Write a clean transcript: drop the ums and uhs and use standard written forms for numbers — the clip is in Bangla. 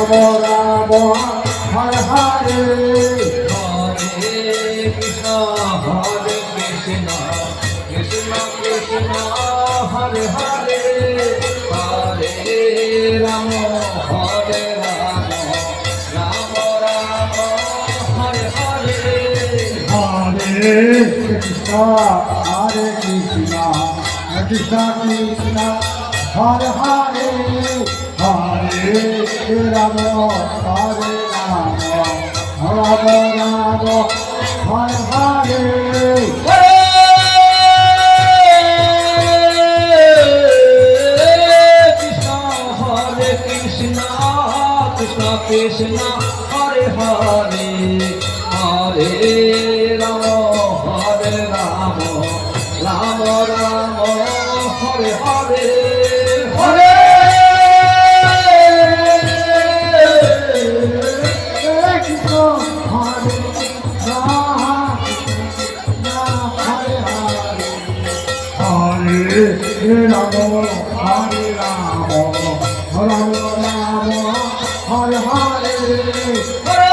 রাম হরে হরে হরে কৃষ্ণ হরে কৃষ্ণ কৃষ্ণ কৃষ্ণ হরে হরে হরে রাম রাম রাম হরে হরে হরে কৃষ্ণ হরে কৃষ্ণ কৃষ্ণ কৃষ্ণ হরে হরে হরে রাম হরে রাম রাম রাম হরে হরে কৃষ্ণ কৃষ্ণ হরে হরে হরে রাম রাম রাম রাম হরে হরে হরে কৃষ্ণ হরে হরে হরে রাম হরে রাম রাম রাম হরে হরে